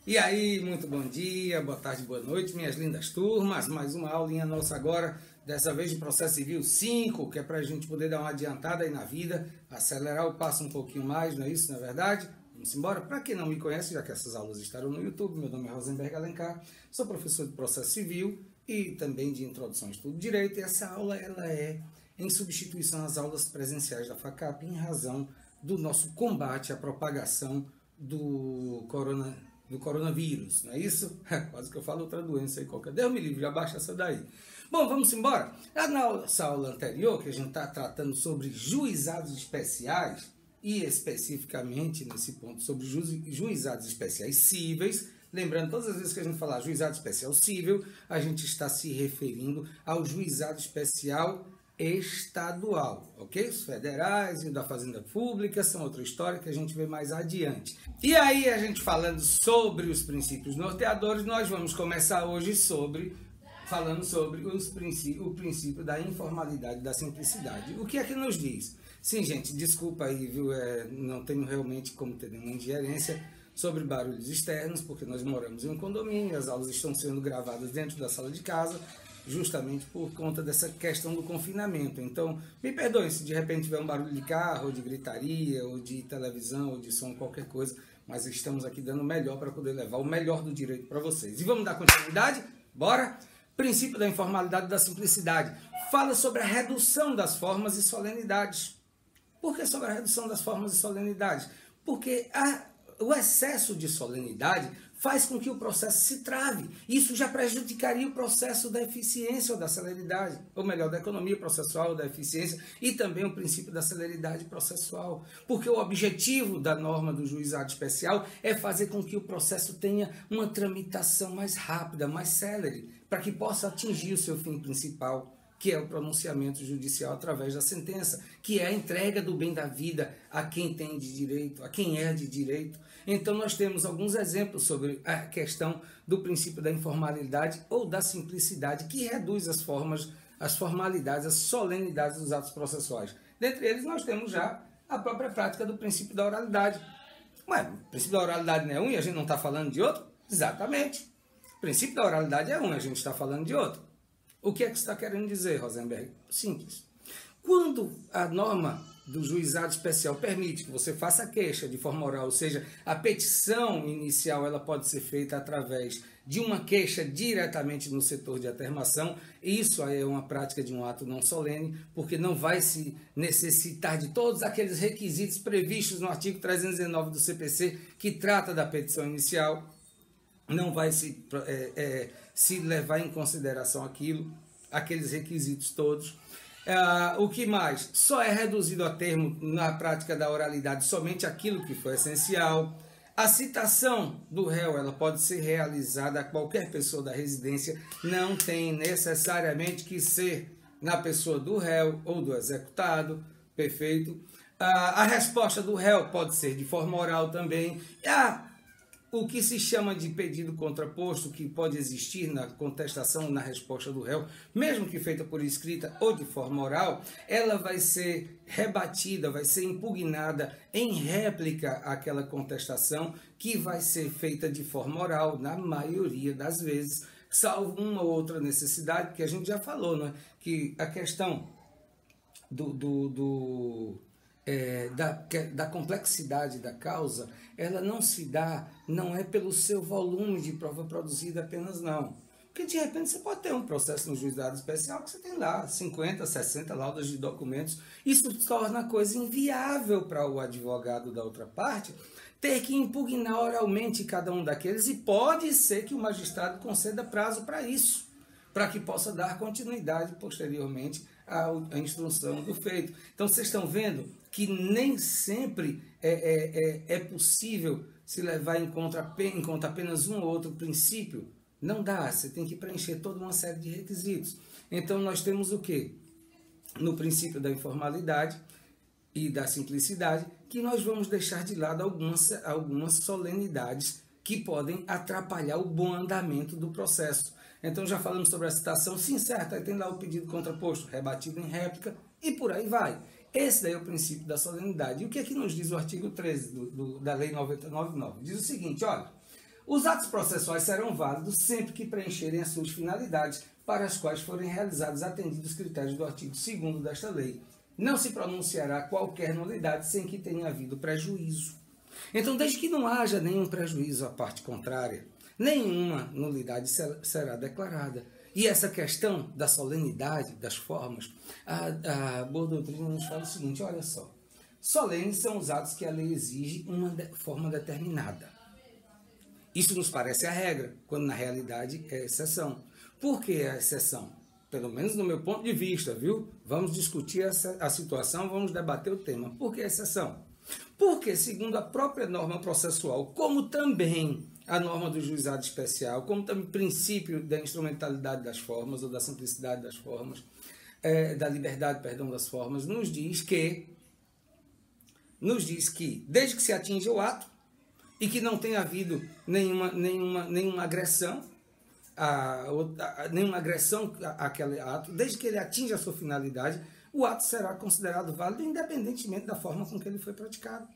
E aí, muito bom dia, boa tarde, boa noite, minhas lindas turmas. Mais uma aulinha nossa agora, dessa vez de Processo Civil 5, que é para a gente poder dar uma adiantada aí na vida, acelerar o passo um pouquinho mais, não é isso, não é verdade? Vamos embora. Para quem não me conhece, já que essas aulas estarão no YouTube, meu nome é Rosenberg Alencar, sou professor de Processo Civil e também de Introdução ao Estudo de Direito. E essa aula ela é em substituição às aulas presenciais da FACAP, em razão do nosso combate à propagação do coronavírus, não é isso? Quase que eu falo outra doença aí qualquer. Deus me livre, já baixa essa daí. Bom, vamos embora. Na nossa aula anterior, que a gente está tratando sobre juizados especiais, e especificamente nesse ponto sobre juizados especiais cíveis, lembrando, todas as vezes que a gente falar juizado especial cível, a gente está se referindo ao juizado especial estadual, ok? Os federais e o da Fazenda Pública são outra história que a gente vê mais adiante. E aí, a gente falando sobre os princípios norteadores, nós vamos começar hoje falando sobre o princípio da informalidade e da simplicidade. O que é que nos diz? Sim, gente, desculpa aí, viu? Não tenho realmente como ter nenhuma ingerência sobre barulhos externos, porque nós moramos em um condomínio, as aulas estão sendo gravadas dentro da sala de casa, justamente por conta dessa questão do confinamento. Então, me perdoem se de repente tiver um barulho de carro, ou de gritaria, ou de televisão, ou de som, qualquer coisa, mas estamos aqui dando o melhor para poder levar o melhor do direito para vocês. E vamos dar continuidade? Bora? Princípio da informalidade e da simplicidade. Fala sobre a redução das formas e solenidades. Por que sobre a redução das formas e solenidades? Porque o excesso de solenidade faz com que o processo se trave. Isso já prejudicaria o processo da eficiência ou da celeridade, ou melhor, da economia processual ou da eficiência, e também o princípio da celeridade processual. Porque o objetivo da norma do juizado especial é fazer com que o processo tenha uma tramitação mais rápida, mais célere, para que possa atingir o seu fim principal, que é o pronunciamento judicial através da sentença, que é a entrega do bem da vida a quem tem de direito, a quem é de direito. Então, nós temos alguns exemplos sobre a questão do princípio da informalidade ou da simplicidade, que reduz as formalidades, as solenidades dos atos processuais. Dentre eles, nós temos já a própria prática do princípio da oralidade. Ué, o princípio da oralidade não é um e a gente não está falando de outro? Exatamente. O princípio da oralidade é um e a gente está falando de outro. O que é que você está querendo dizer, Rosenberg? Simples. Quando a norma do juizado especial permite que você faça a queixa de forma oral, ou seja, a petição inicial ela pode ser feita através de uma queixa diretamente no setor de atermação, isso aí é uma prática de um ato não solene, porque não vai se necessitar de todos aqueles requisitos previstos no artigo 319 do CPC, que trata da petição inicial, não vai se levar em consideração aqueles requisitos todos. O que mais? Só é reduzido a termo na prática da oralidade somente aquilo que foi essencial. A citação do réu ela pode ser realizada a qualquer pessoa da residência, não tem necessariamente que ser na pessoa do réu ou do executado, perfeito. A resposta do réu pode ser de forma oral também. O que se chama de pedido contraposto, que pode existir na contestação, na resposta do réu, mesmo que feita por escrita ou de forma oral, ela vai ser rebatida, vai ser impugnada em réplica àquela contestação, que vai ser feita de forma oral, na maioria das vezes, salvo uma ou outra necessidade, que a gente já falou, né? Que a questão da complexidade da causa, ela não se dá, não é pelo seu volume de prova produzida apenas, não. Porque de repente você pode ter um processo no juizado especial que você tem lá 50, 60 laudas de documentos. Isso torna a coisa inviável para o advogado da outra parte ter que impugnar oralmente cada um daqueles, e pode ser que o magistrado conceda prazo para isso, para que possa dar continuidade posteriormente à instrução do feito. Então, vocês estão vendo que nem sempre é possível se levar em conta apenas um ou outro princípio. Não dá, você tem que preencher toda uma série de requisitos. Então, nós temos o quê? No princípio da informalidade e da simplicidade, que nós vamos deixar de lado algumas solenidades que podem atrapalhar o bom andamento do processo. Então, já falamos sobre a citação, sim, certo, aí tem lá o pedido contraposto, rebatido em réplica, e por aí vai. Esse daí é o princípio da solenidade. E o que é que nos diz o artigo 13 da Lei 99.9? Diz o seguinte, olha, Os atos processuais serão válidos sempre que preencherem as suas finalidades, para as quais forem realizados atendidos os critérios do artigo 2º desta lei. Não se pronunciará qualquer nulidade sem que tenha havido prejuízo. Então, desde que não haja nenhum prejuízo à parte contrária, nenhuma nulidade será declarada. E essa questão da solenidade, das formas, a boa doutrina nos fala o seguinte, olha só, solenes são os atos que a lei exige uma forma determinada. Isso nos parece a regra, quando na realidade é exceção. Por que é a exceção? Pelo menos no meu ponto de vista, viu? Vamos discutir a situação, vamos debater o tema. Por que a exceção? Porque, segundo a própria norma processual, como também a norma do juizado especial, como também o princípio da instrumentalidade das formas, ou da simplicidade das formas, da liberdade, perdão, das formas, nos diz que, desde que se atinja o ato, e que não tenha havido nenhuma agressão, àquele ato, desde que ele atinja a sua finalidade, o ato será considerado válido independentemente da forma com que ele foi praticado.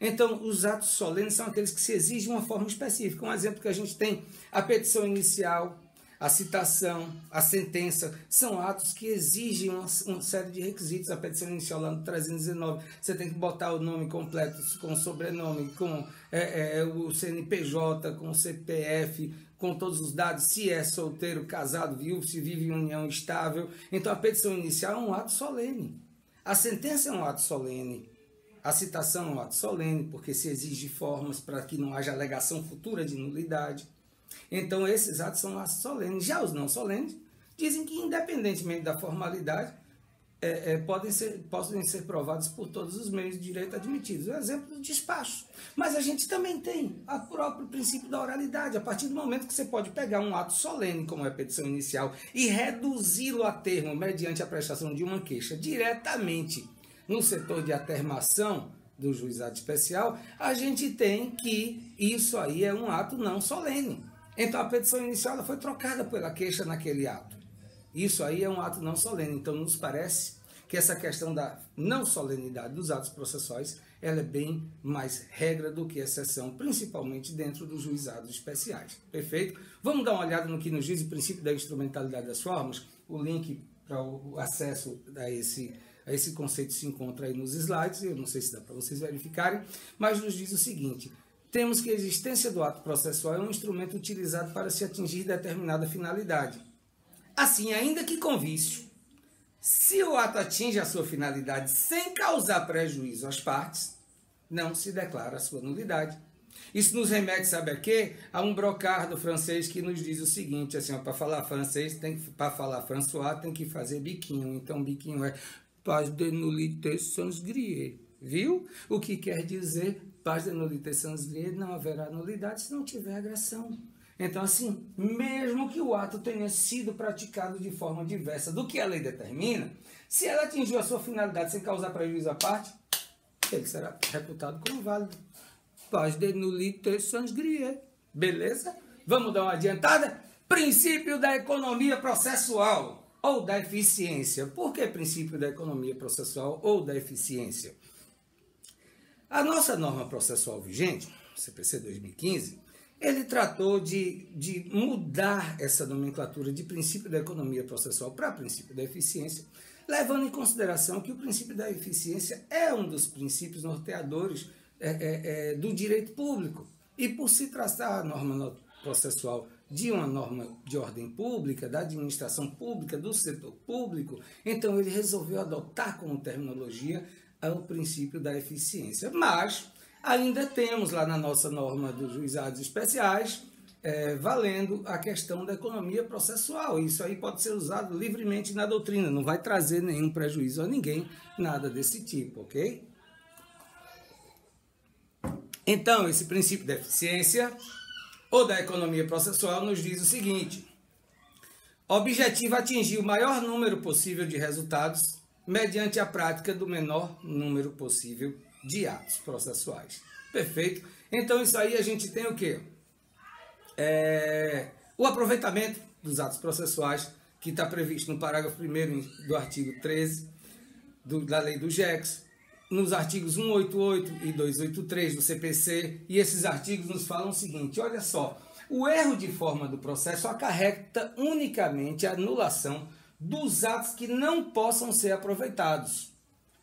Então, os atos solenes são aqueles que se exigem uma forma específica. Um exemplo que a gente tem, a petição inicial, a citação, a sentença, são atos que exigem uma série de requisitos. A petição inicial, lá no 319, você tem que botar o nome completo, com o sobrenome, com o CNPJ, com o CPF, com todos os dados, se é solteiro, casado, viúvo, se vive em união estável. Então, a petição inicial é um ato solene. A sentença é um ato solene. A citação é um ato solene, porque se exige formas para que não haja alegação futura de nulidade. Então, esses atos são atos solenes. Já os não solenes dizem que, independentemente da formalidade, podem ser provados por todos os meios de direito admitidos. O exemplo do despacho. Mas a gente também tem o próprio princípio da oralidade. A partir do momento que você pode pegar um ato solene, como é a petição inicial, e reduzi-lo a termo mediante a prestação de uma queixa diretamente no setor de atermação do juizado especial, a gente tem que isso aí é um ato não solene. Então, a petição inicial ela foi trocada pela queixa naquele ato. Isso aí é um ato não solene. Então, nos parece que essa questão da não solenidade dos atos processuais ela é bem mais regra do que exceção, principalmente dentro dos juizados especiais. Perfeito? Vamos dar uma olhada no que nos diz o princípio da instrumentalidade das formas. O link para o acesso a esse conceito se encontra aí nos slides. Eu não sei se dá para vocês verificarem, mas nos diz o seguinte: temos que a existência do ato processual é um instrumento utilizado para se atingir determinada finalidade. Assim, ainda que com vício, se o ato atinge a sua finalidade sem causar prejuízo às partes, não se declara a sua nulidade. Isso nos remete, sabe a quê? A um brocardo francês que nos diz o seguinte, assim, para falar francês, para falar François, tem que fazer biquinho. Então, biquinho é pas de nullité sans griller. Viu? O que quer dizer pas de nullité sans griller, não haverá nulidade se não tiver agressão. Então, assim, mesmo que o ato tenha sido praticado de forma diversa do que a lei determina, se ela atingiu a sua finalidade sem causar prejuízo à parte, ele será reputado como válido. Pas de nullité sans griller. Beleza? Vamos dar uma adiantada? Princípio da economia processual ou da eficiência. Por que princípio da economia processual ou da eficiência? A nossa norma processual vigente, CPC 2015, ele tratou de mudar essa nomenclatura de princípio da economia processual para princípio da eficiência, levando em consideração que o princípio da eficiência é um dos princípios norteadores do direito público. E por se tratar a norma processual de uma norma de ordem pública, da administração pública, do setor público, então ele resolveu adotar como terminologia o princípio da eficiência. Mas ainda temos lá na nossa norma dos juizados especiais, valendo a questão da economia processual. Isso aí pode ser usado livremente na doutrina, não vai trazer nenhum prejuízo a ninguém, nada desse tipo, ok? Então, esse princípio da eficiência ou da economia processual nos diz o seguinte: objetivo atingir o maior número possível de resultados mediante a prática do menor número possível de atos processuais. Perfeito? Então, isso aí a gente tem o quê? O aproveitamento dos atos processuais, que está previsto no parágrafo 1º do artigo 13 da lei do GEX, nos artigos 188 e 283 do CPC, e esses artigos nos falam o seguinte, olha só, o erro de forma do processo acarreta unicamente a anulação dos atos que não possam ser aproveitados,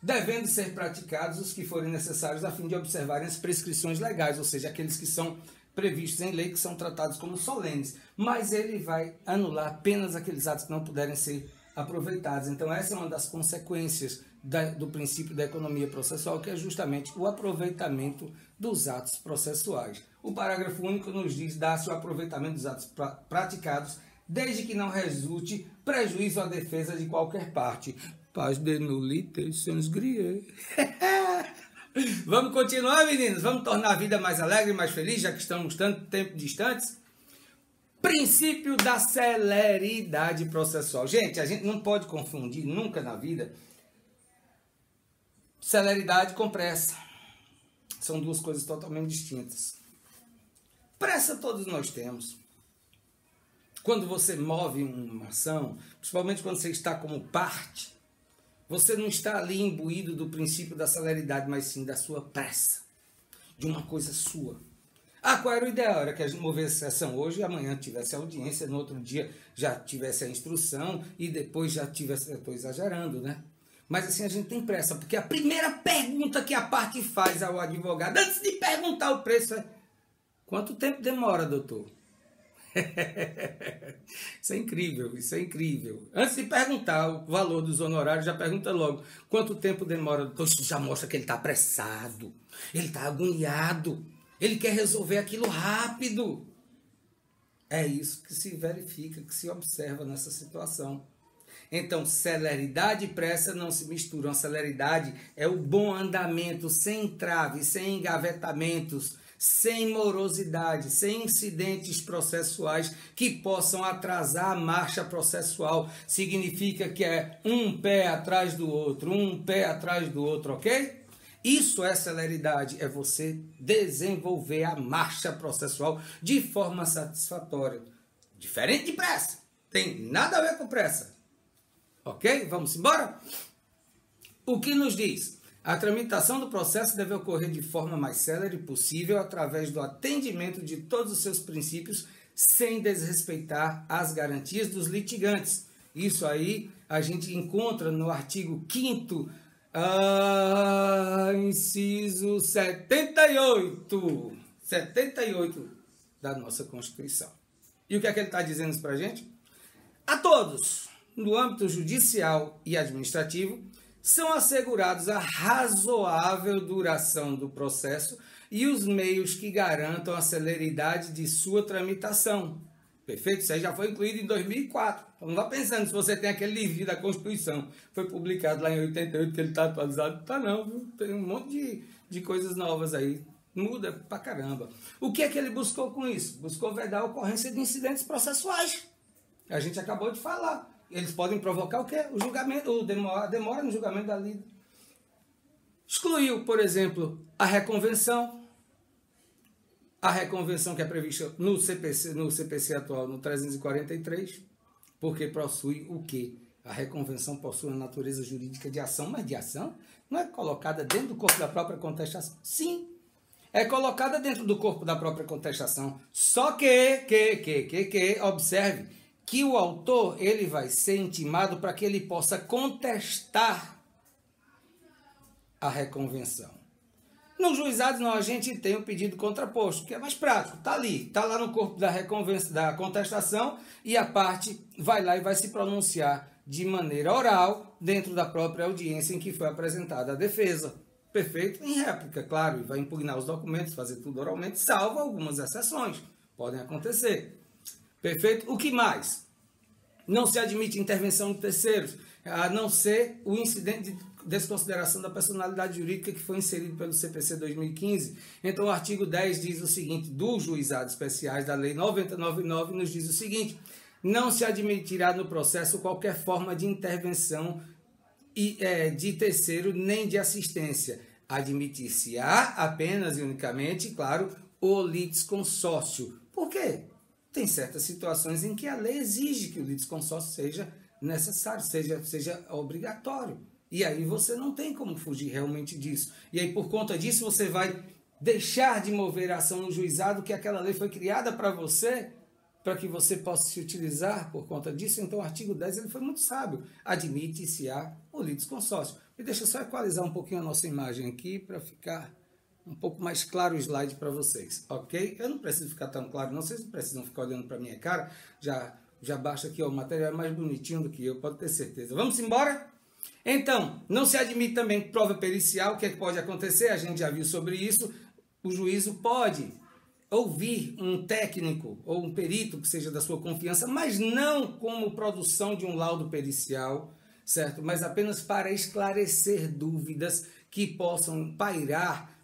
devendo ser praticados os que forem necessários a fim de observarem as prescrições legais, ou seja, aqueles que são previstos em lei, que são tratados como solenes, mas ele vai anular apenas aqueles atos que não puderem ser aproveitados. Então essa é uma das consequências do princípio da economia processual, que é justamente o aproveitamento dos atos processuais. O parágrafo único nos diz dar-se o aproveitamento dos atos praticados, desde que não resulte prejuízo à defesa de qualquer parte. Paz de nullité sans griller. Vamos continuar, meninos? Vamos tornar a vida mais alegre e mais feliz, já que estamos tanto tempo distantes? Princípio da celeridade processual. Gente, a gente não pode confundir nunca na vida celeridade com pressa. São duas coisas totalmente distintas. Pressa todos nós temos. Quando você move uma ação, principalmente quando você está como parte, você não está ali imbuído do princípio da celeridade, mas sim da sua pressa, de uma coisa sua. Ah, qual era o ideal? Era que a gente movesse a sessão hoje e amanhã tivesse a audiência, no outro dia já tivesse a instrução e depois já tivesse... Eu estou exagerando, né? Mas assim, a gente tem pressa, porque a primeira pergunta que a parte faz ao advogado, antes de perguntar o preço, é: quanto tempo demora, doutor? Isso é incrível, isso é incrível. Antes de perguntar o valor dos honorários, já pergunta logo: quanto tempo demora, doutor? Isso já mostra que ele está apressado, ele está agoniado, ele quer resolver aquilo rápido. É isso que se verifica, que se observa nessa situação. Então, celeridade e pressa não se misturam. A celeridade é o bom andamento, sem entraves, sem engavetamentos, sem morosidade, sem incidentes processuais que possam atrasar a marcha processual. Significa que é um pé atrás do outro, ok? Isso é celeridade, é você desenvolver a marcha processual de forma satisfatória. Diferente de pressa, tem nada a ver com pressa. Ok? Vamos embora? O que nos diz? A tramitação do processo deve ocorrer de forma mais célere possível através do atendimento de todos os seus princípios sem desrespeitar as garantias dos litigantes. Isso aí a gente encontra no artigo 5º, inciso 78 da nossa Constituição. E o que é que ele está dizendo para a gente? A todos, no âmbito judicial e administrativo, são assegurados a razoável duração do processo e os meios que garantam a celeridade de sua tramitação. Perfeito? Isso aí já foi incluído em 2004. Então não vá pensando se você tem aquele livro da Constituição. Foi publicado lá em 88, que ele está atualizado. Tá não, viu? Tem um monte de coisas novas aí. Muda pra caramba. O que é que ele buscou com isso? Buscou vedar a ocorrência de incidentes processuais. A gente acabou de falar. Eles podem provocar o quê? O julgamento, a demora no julgamento da lida. Excluiu, por exemplo, a reconvenção. A reconvenção que é prevista no CPC atual, no 343, porque possui o quê? A reconvenção possui uma natureza jurídica de ação, mas de ação não é colocada dentro do corpo da própria contestação. Sim, é colocada dentro do corpo da própria contestação. Só que observe, que o autor ele vai ser intimado para que ele possa contestar a reconvenção. Nos juizados, não, a gente tem o pedido contraposto, que é mais prático, está ali, está lá no corpo da contestação e a parte vai lá e vai se pronunciar de maneira oral dentro da própria audiência em que foi apresentada a defesa. Perfeito? Em réplica, claro, e vai impugnar os documentos, fazer tudo oralmente, salvo algumas exceções, podem acontecer. Perfeito? O que mais? Não se admite intervenção de terceiros, a não ser o incidente de desconsideração da personalidade jurídica que foi inserido pelo CPC 2015. Então, o artigo 10 diz o seguinte, dos juizados especiais da Lei 9099, nos diz o seguinte: não se admitirá no processo qualquer forma de intervenção de terceiro nem de assistência. Admitir-se-á apenas e unicamente, claro, o litisconsórcio. Por quê? Tem certas situações em que a lei exige que o litisconsórcio seja necessário, seja obrigatório. E aí você não tem como fugir realmente disso. E aí, por conta disso, você vai deixar de mover a ação no juizado, que aquela lei foi criada para você, para que você possa se utilizar por conta disso. Então, o artigo 10 ele foi muito sábio. Admite-se-á o litisconsórcio. E deixa eu só equalizar um pouquinho a nossa imagem aqui, para ficar um pouco mais claro o slide para vocês, ok? Eu não preciso ficar tão claro, não, vocês não precisam ficar olhando para a minha cara, já basta aqui, ó, o material é mais bonitinho do que eu, pode ter certeza. Vamos embora? Então, não se admite também prova pericial. O que é que pode acontecer? A gente já viu sobre isso. O juízo pode ouvir um técnico ou um perito que seja da sua confiança, mas não como produção de um laudo pericial, certo? Mas apenas para esclarecer dúvidas que possam pairar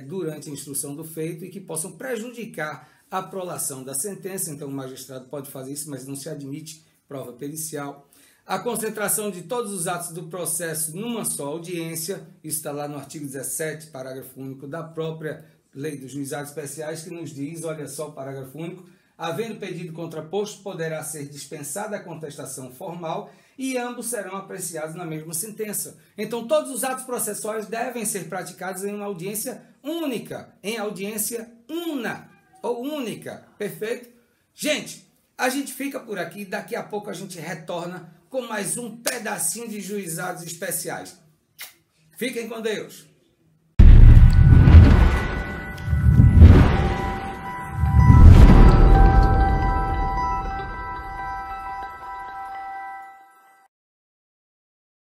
durante a instrução do feito e que possam prejudicar a prolação da sentença. Então, o magistrado pode fazer isso, mas não se admite prova pericial. A concentração de todos os atos do processo numa só audiência, isso está lá no artigo 17, parágrafo único da própria Lei dos Juizados Especiais, que nos diz, olha só o parágrafo único, havendo pedido contraposto, poderá ser dispensada a contestação formal e ambos serão apreciados na mesma sentença. Então, todos os atos processuais devem ser praticados em uma audiência única, em audiência una ou única, perfeito? Gente, a gente fica por aqui, daqui a pouco a gente retorna com mais um pedacinho de Juizados Especiais. Fiquem com Deus!